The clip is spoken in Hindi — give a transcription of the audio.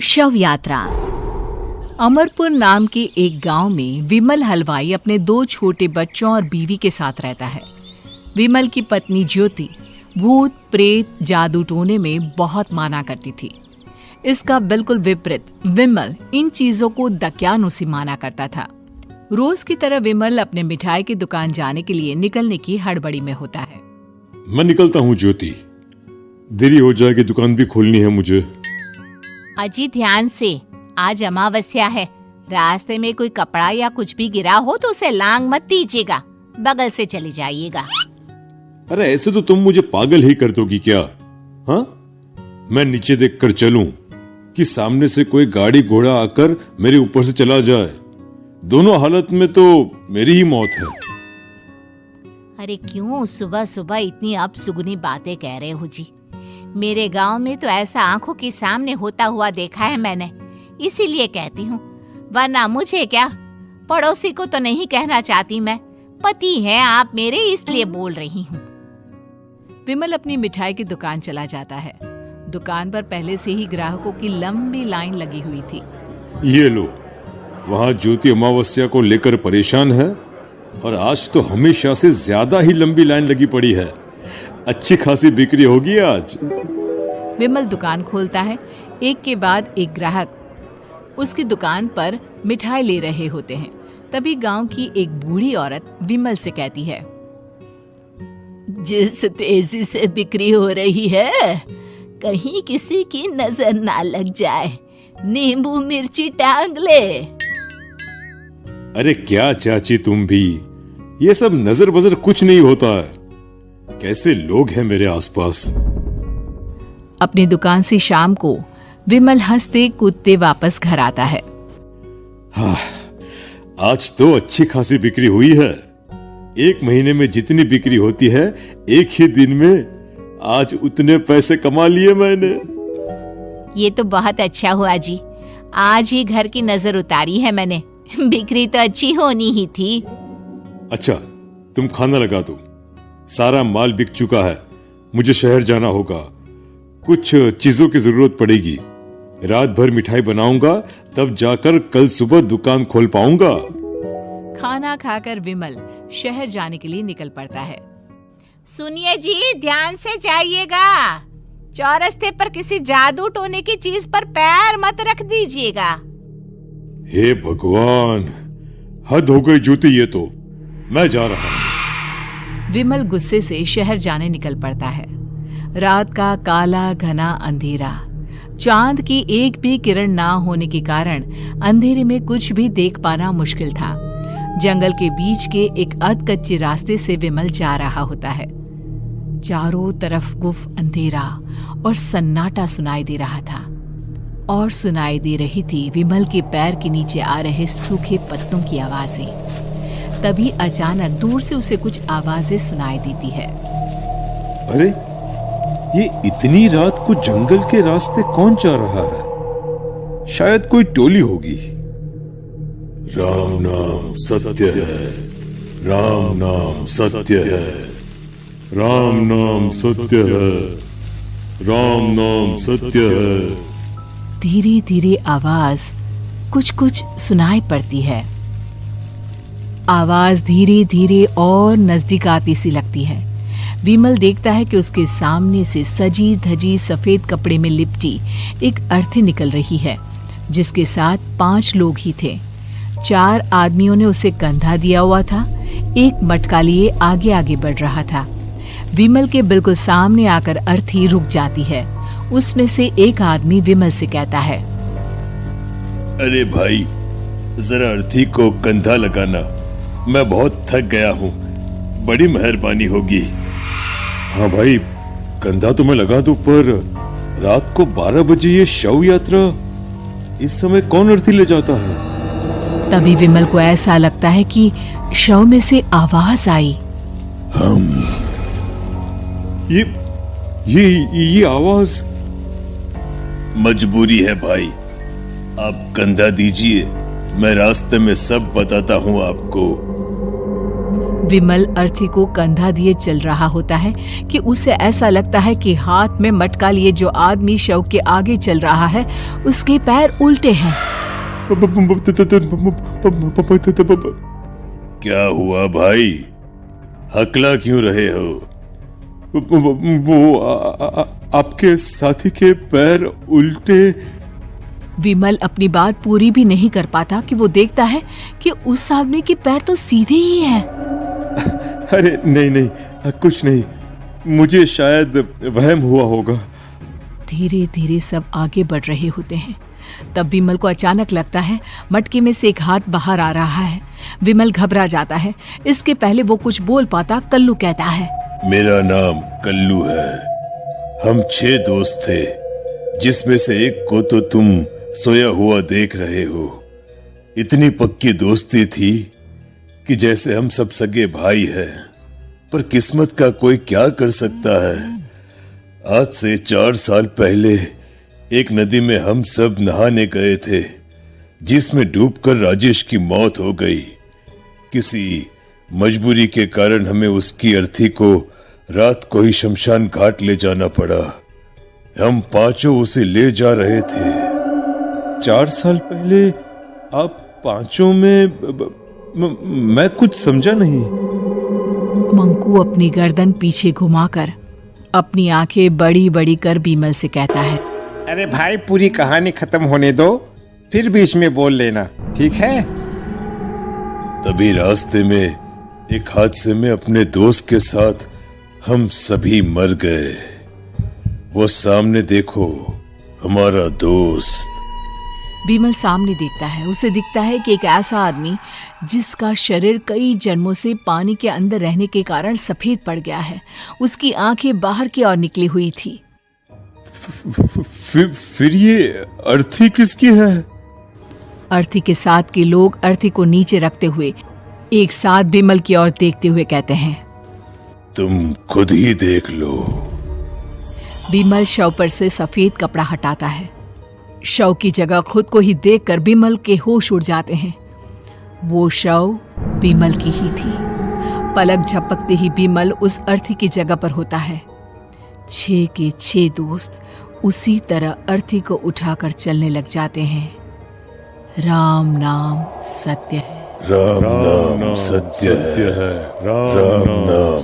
शव यात्रा। अमरपुर नाम के एक गांव में विमल हलवाई अपने 2 छोटे बच्चों और बीवी के साथ रहता है। विमल की पत्नी ज्योति भूत प्रेत जादू टोने में बहुत माना करती थी। इसका बिल्कुल विपरीत विमल इन चीजों को दक्यानुसी माना करता था। रोज की तरह विमल अपने मिठाई की दुकान जाने के लिए निकलने की हड़बड़ी में होता है। मैं निकलता हूँ ज्योति, देरी हो जाएगी, दुकान भी खोलनी है मुझे। अजी ध्यान से, आज अमावस्या है। रास्ते में कोई कपड़ा या कुछ भी गिरा हो तो उसे लांग मत दीजिएगा, बगल से चले जाइएगा। अरे ऐसे तो तुम मुझे पागल ही कर दोगी क्या? हाँ, मैं नीचे देखकर चलूं कि सामने से कोई गाड़ी घोड़ा आकर मेरे ऊपर से चला जाए? दोनों हालत में तो मेरी ही मौत है। अरे क्यों सुबह सुबह इतनी अपसुगनी बातें कह रहे हो जी? मेरे गांव में तो ऐसा आंखों के सामने होता हुआ देखा है मैंने, इसीलिए कहती हूँ, वरना मुझे क्या, पड़ोसी को तो नहीं कहना चाहती मैं। पति हैं आप मेरे, इसलिए बोल रही हूँ। विमल अपनी मिठाई की दुकान चला जाता है। दुकान पर पहले से ही ग्राहकों की लंबी लाइन लगी हुई थी। ये लो, वहाँ ज्योति अमावस्या को लेकर परेशान है और आज तो हमेशा से ज्यादा ही लंबी लाइन लगी पड़ी है। अच्छी खासी बिक्री होगी आज। विमल दुकान खोलता है। एक के बाद एक ग्राहक उसकी दुकान पर मिठाई ले रहे होते हैं। तभी गांव की एक बूढ़ी औरत विमल से कहती है, जिस तेजी से बिक्री हो रही है, कहीं किसी की नजर ना लग जाए, नींबू मिर्ची टांग ले। अरे क्या चाची तुम भी, ये सब नजर बजर कुछ नहीं होता है। कैसे लोग हैं मेरे आसपास। अपनी दुकान से शाम को विमल हंसते कूदते वापस घर आता है। हाँ, आज तो अच्छी खासी बिक्री हुई है। एक महीने में जितनी बिक्री होती है, एक ही दिन में आज उतने पैसे कमा लिए मैंने। ये तो बहुत अच्छा हुआ जी, आज ही घर की नजर उतारी है मैंने। बिक्री तो अच्छी होनी ही थी। अच्छा, तुम खाना लगा दो, सारा माल बिक चुका है। मुझे शहर जाना होगा, कुछ चीजों की जरूरत पड़ेगी। रात भर मिठाई बनाऊंगा, तब जाकर कल सुबह दुकान खोल पाऊंगा। खाना खाकर विमल शहर जाने के लिए निकल पड़ता है। सुनिए जी, ध्यान से जाइएगा। चौरस्ते पर किसी जादू टोने की चीज पर पैर मत रख दीजिएगा। हे भगवान, हद हो गई ज्योति, ये तो मैं जा रहा हूं। विमल गुस्से से शहर जाने निकल पड़ता है। रात का काला घना अंधेरा, चांद की एक भी किरण ना होने के कारण अंधेरे में कुछ भी देख पाना मुश्किल था। जंगल के बीच के एक अधकच्चे रास्ते से विमल जा रहा होता है। चारों तरफ गुफ अंधेरा और सन्नाटा सुनाई दे रहा था, और सुनाई दे रही थी विमल के पैर के नीचे आ रहे सूखे पत्तों की आवाजें। तभी अचानक दूर से उसे कुछ आवाजें सुनाई देती है। अरे, ये इतनी रात को जंगल के रास्ते कौन जा रहा है? शायद कोई टोली होगी। राम नाम सत्य है, राम नाम सत्य है, राम नाम सत्य है, राम नाम सत्य है। धीरे धीरे आवाज कुछ कुछ सुनाई पड़ती है। आवाज धीरे धीरे और नजदीक आती सी लगती है। विमल देखता है कि उसके सामने से सजी धजी सफेद कपड़े में लिपटी एक अर्थी निकल रही है, जिसके साथ 5 लोग ही थे। 4 आदमियों ने उसे कंधा दिया हुआ था। एक मटका लिए आगे आगे बढ़ रहा था। विमल के बिल्कुल सामने आकर अर्थी रुक जाती है। उसमें से एक आदमी विमल से कहता है, अरे भाई, जरा अर्थी को कंधा लगाना, मैं बहुत थक गया हूँ, बड़ी मेहरबानी होगी। हाँ भाई, कंधा तो मैं लगा दूं, पर रात को 12 बजे ये शव यात्रा, इस समय कौन अर्थी ले जाता है? तभी विमल को ऐसा लगता है कि शव में से आवाज आई, ये आवाज। मजबूरी है भाई, आप कंधा दीजिए, मैं रास्ते में सब बताता हूँ आपको। विमल अर्थी को कंधा दिए चल रहा होता है कि उसे ऐसा लगता है कि हाथ में मटका लिए जो आदमी शव के आगे चल रहा है उसके पैर उल्टे हैं। क्या हुआ भाई, हकला क्यों रहे हो? वो आपके साथी के पैर उल्टे। विमल अपनी बात पूरी भी नहीं कर पाता कि वो देखता है कि उस आदमी के पैर तो सीधे ही हैं। अरे नहीं, कुछ नहीं, मुझे शायद वहम हुआ होगा। धीरे धीरे सब आगे बढ़ रहे होते हैं। तब विमल को अचानक लगता है मटके में से एक हाथ बाहर आ रहा है। विमल घबरा जाता है। इसके पहले वो कुछ बोल पाता, कल्लू कहता है, मेरा नाम कल्लू है। हम 6 दोस्त थे, जिसमें से एक को तो तुम सोया हुआ देख रहे हो। इतनी पक्की दोस्ती थी कि जैसे हम सब सगे भाई हैं। पर किस्मत का कोई क्या कर सकता है। आज से 4 साल पहले एक नदी में हम सब नहाने गए थे, जिसमें डूबकर राजेश की मौत हो गई। किसी मजबूरी के कारण हमें उसकी अर्थी को रात को ही शमशान घाट ले जाना पड़ा। हम 5 उसे ले जा रहे थे। 4 साल पहले आप 5 में मैं कुछ समझा नहीं। मंकू अपनी गर्दन पीछे घुमाकर अपनी आंखें बड़ी बड़ी कर विमल से कहता है, अरे भाई, पूरी कहानी खत्म होने दो, फिर बीच में बोल लेना, ठीक है? तभी रास्ते में एक हादसे में अपने दोस्त के साथ हम सभी मर गए। वो सामने देखो, हमारा दोस्त। विमल सामने देखता है। उसे दिखता है कि एक ऐसा आदमी जिसका शरीर कई जन्मों से पानी के अंदर रहने के कारण सफेद पड़ गया है। उसकी आंखें बाहर की ओर निकली हुई थी। फिर ये अर्थी किसकी है? अर्थी के साथ के लोग अर्थी को नीचे रखते हुए एक साथ विमल की ओर देखते हुए कहते हैं, तुम खुद ही देख लो। विमल शव पर से सफेद कपड़ा हटाता है। शव की जगह खुद को ही देखकर विमल के होश उड़ जाते हैं। वो शव विमल की ही थी। पलक झपकते ही विमल उस अर्थी की जगह पर होता है। 6 के 6 दोस्त उसी तरह अर्थी को उठाकर चलने लग जाते हैं। राम नाम सत्य है। राम नाम सत्य है। राम नाम